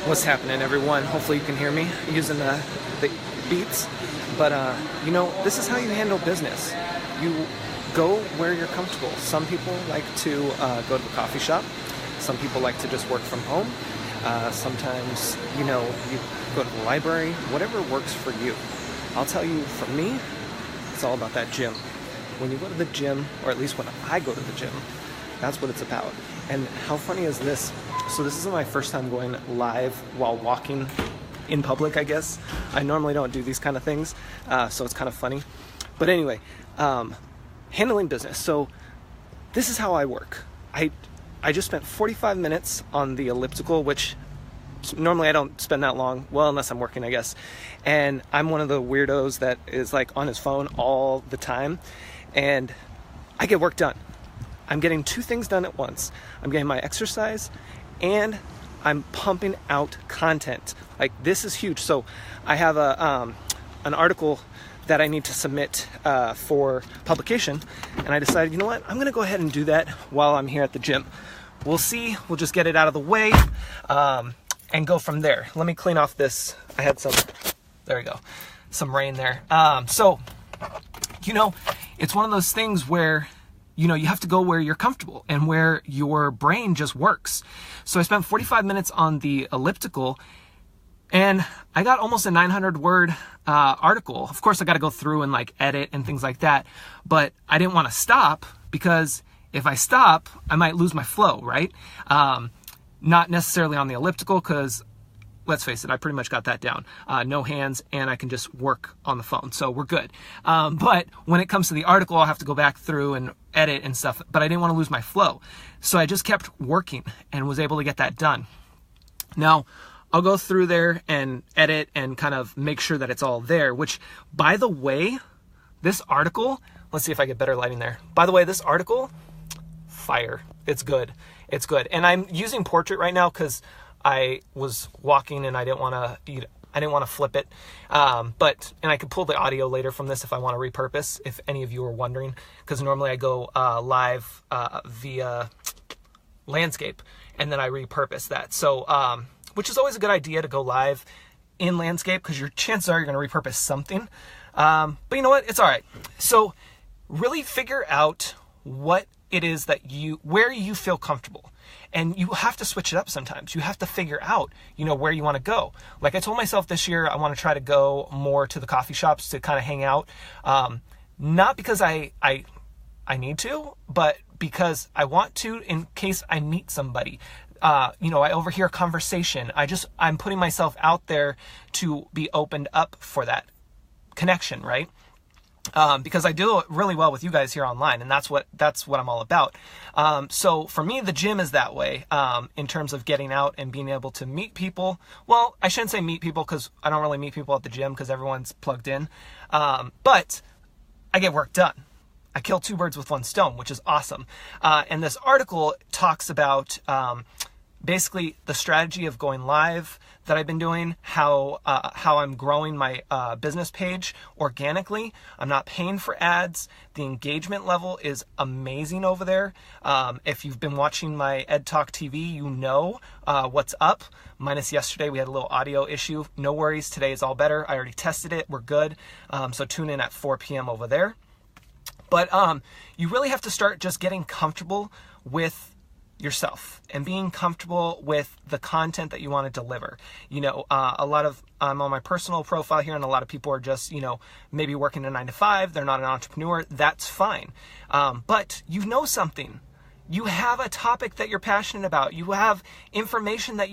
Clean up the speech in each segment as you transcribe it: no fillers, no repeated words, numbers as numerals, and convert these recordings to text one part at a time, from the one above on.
What's happening, everyone? Hopefully you can hear me using the beats. But, this is how you handle business. You go where you're comfortable. Some people like to go to the coffee shop. Some people like to just work from home. Sometimes, you go to the library. Whatever works for you. I'll tell you, for me, it's all about that gym. When you go to the gym, or at least when I go to the gym, that's what it's about. And how funny is this? So this is my first time going live while walking in public, I guess. I normally don't do these kind of things, so it's kind of funny. But anyway, handling business. So this is how I work. I just spent 45 minutes on the elliptical, which normally I don't spend that long. Well, unless I'm working, I guess. And I'm one of the weirdos that is like on his phone all the time. And I get work done. I'm getting two things done at once. I'm getting my exercise and I'm pumping out content. Like, this is huge. So I have an article that I need to submit for publication, and I decided, you know what, I'm gonna go ahead and do that while I'm here at the gym. We'll see, we'll just get it out of the way and go from there. Let me clean off this. I had there we go, some rain there. So, it's one of those things where you have to go where you're comfortable and where your brain just works. So I spent 45 minutes on the elliptical and I got almost a 900-word article. Of course, I got to go through and edit and things like that. But I didn't want to stop, because if I stop, I might lose my flow, right? Not necessarily on the elliptical, because let's face it, I pretty much got that down. No hands, and I can just work on the phone. So we're good. But when it comes to the article, I'll have to go back through and edit and stuff. But I didn't want to lose my flow. So I just kept working and was able to get that done. Now, I'll go through there and edit and kind of make sure that it's all there, which, by the way, this article, let's see if I get better lighting there. By the way, this article, fire. It's good. It's good. And I'm using portrait right now because I was walking and I didn't want to flip it. And I could pull the audio later from this if I want to repurpose, if any of you are wondering, because normally I go live via landscape and then I repurpose that. So, which is always a good idea to go live in landscape, because your chances are you're going to repurpose something. But you know what? It's all right. So really figure out what it is that where you feel comfortable. And you have to switch it up sometimes. You have to figure out, where you want to go. Like I told myself this year, I want to try to go more to the coffee shops to kind of hang out. Not because I need to, but because I want to, in case I meet somebody. I overhear a conversation. I'm putting myself out there to be opened up for that connection, right? Because I do really well with you guys here online, and that's what I'm all about. So for me, the gym is that way, in terms of getting out and being able to meet people. Well, I shouldn't say meet people, because I don't really meet people at the gym because everyone's plugged in. But I get work done. I kill two birds with one stone, which is awesome. And this article talks about basically the strategy of going live that I've been doing, how I'm growing my business page organically. I'm not paying for ads. The engagement level is amazing over there. If you've been watching my Ed Talk TV, you know what's up. Minus yesterday, we had a little audio issue. No worries. Today is all better. I already tested it. We're good. So tune in at 4 p.m. over there. But you really have to start just getting comfortable with yourself and being comfortable with the content that you want to deliver. I'm on my personal profile here, and a lot of people are just, maybe working a 9-to-5. They're not an entrepreneur. That's fine. But something. You have a topic that you're passionate about. You have information that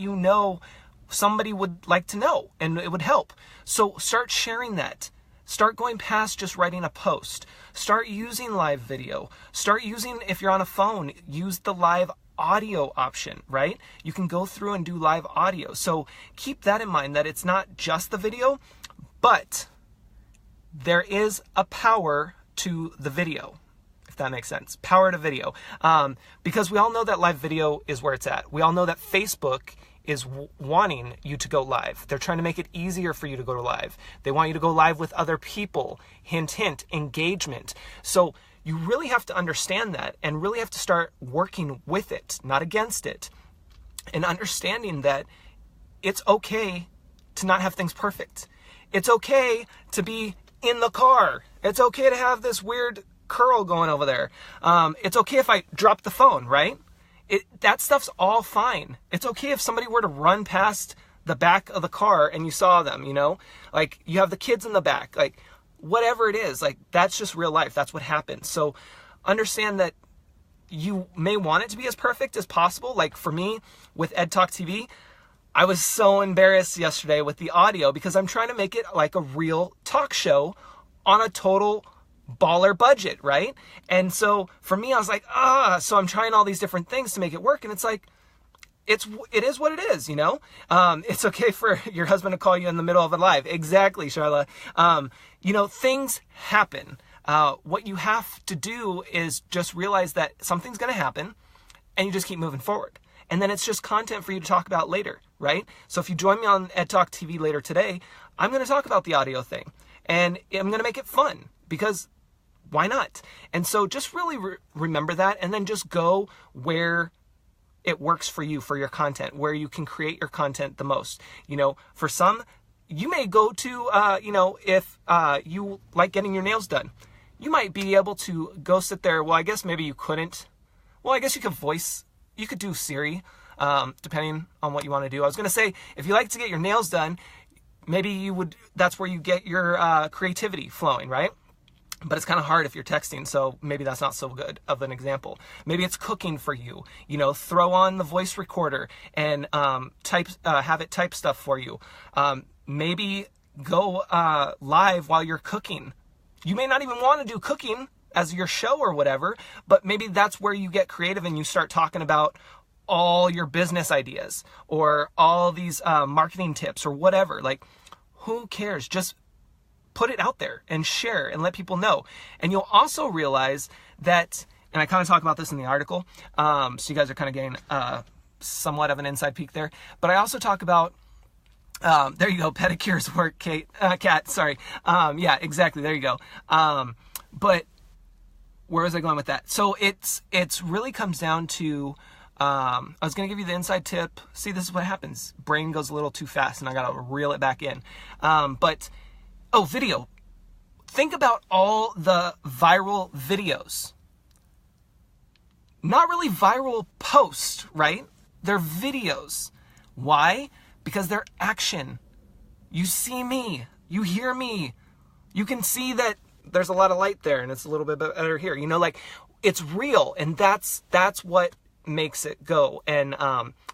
somebody would like to know, and it would help. So start sharing that. Start going past just writing a post. Start using live video. Start using, if you're on a phone, use the live audio option, right? You can go through and do live audio. So keep that in mind, that it's not just the video, but there is a power to the video, if that makes sense. Power to video. Because we all know that live video is where it's at. We all know that Facebook is wanting you to go live. They're trying to make it easier for you to go live. They want you to go live with other people. Hint, hint, engagement. So you really have to understand that and really have to start working with it, not against it. And understanding that it's okay to not have things perfect. It's okay to be in the car. It's okay to have this weird curl going over there. It's okay if I drop the phone, right? That stuff's all fine. It's okay if somebody were to run past the back of the car and you saw them, you know? Like, you have the kids in the back, like, whatever it is, like, that's just real life. That's what happens. So understand that you may want it to be as perfect as possible. Like for me with Ed Talk TV, I was so embarrassed yesterday with the audio because I'm trying to make it like a real talk show on a total baller budget, right? And so for me, I was like, so I'm trying all these different things to make it work. And it's like, it is what it is, you know? It's okay for your husband to call you in the middle of a live. Exactly, Charla. You know, things happen. What you have to do is just realize that something's going to happen and you just keep moving forward. And then it's just content for you to talk about later, right? So if you join me on Ed Talk TV later today, I'm going to talk about the audio thing and I'm going to make it fun because why not? And so just really remember that, and then just go where it works for you, for your content, where you can create your content the most. You know, for some, you may go to, you know, if you like getting your nails done, you might be able to go sit there. Well, I guess maybe you couldn't. Well, I guess you could do Siri, depending on what you want to do. I was going to say, if you like to get your nails done, maybe that's where you get your creativity flowing, right? But it's kind of hard if you're texting, so maybe that's not so good of an example. Maybe it's cooking for you. You know, throw on the voice recorder and have it type stuff for you. Maybe go live while you're cooking. You may not even want to do cooking as your show or whatever, but maybe that's where you get creative and you start talking about all your business ideas or all these marketing tips or whatever. Like, who cares? Just put it out there and share and let people know. And you'll also realize that, and I kind of talk about this in the article, so you guys are kind of getting somewhat of an inside peek there, but I also talk about, there you go, pedicures work, Kat, sorry. Yeah, exactly, there you go. But where was I going with that? So it's really comes down to, I was going to give you the inside tip. See, this is what happens. Brain goes a little too fast and I got to reel it back in. Video. Think about all the viral videos. Not really viral posts, right? They're videos. Why? Because they're action. You see me. You hear me. You can see that there's a lot of light there and it's a little bit better here. You know, like, it's real, and that's what makes it go and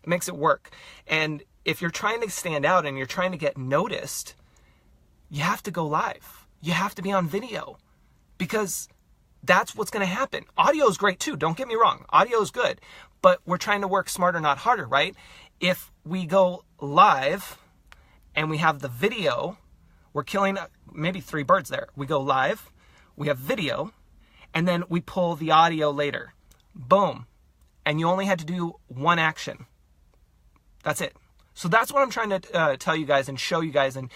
makes it work. And if you're trying to stand out and you're trying to get noticed, you have to go live. You have to be on video because that's what's going to happen. Audio is great too. Don't get me wrong. Audio is good, but we're trying to work smarter, not harder, right? If we go live and we have the video, we're killing maybe 3 birds there. We go live, we have video, and then we pull the audio later. Boom. And you only had to do one action. That's it. So that's what I'm trying to tell you guys and show you guys and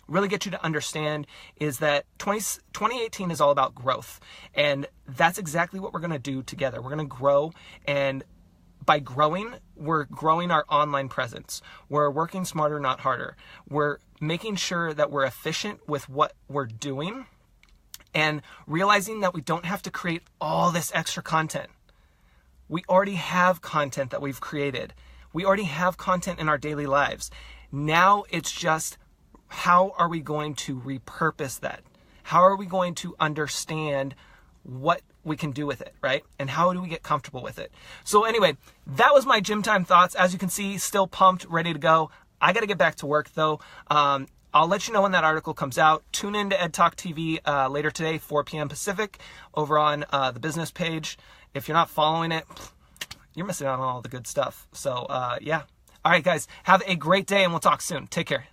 really get you to understand is that 2018 is all about growth. And that's exactly what we're going to do together. We're going to grow, and by growing, we're growing our online presence. We're working smarter, not harder. We're making sure that we're efficient with what we're doing and realizing that we don't have to create all this extra content. We already have content that we've created. We already have content in our daily lives. Now it's just, how are we going to repurpose that? How are we going to understand what we can do with it, right? And how do we get comfortable with it? So anyway, that was my gym time thoughts. As you can see, still pumped, ready to go. I got to get back to work though. I'll let you know when that article comes out. Tune in to Ed Talk TV later today, 4 p.m. Pacific, over on the business page. If you're not following it, you're missing out on all the good stuff. So yeah. All right, guys, have a great day and we'll talk soon. Take care.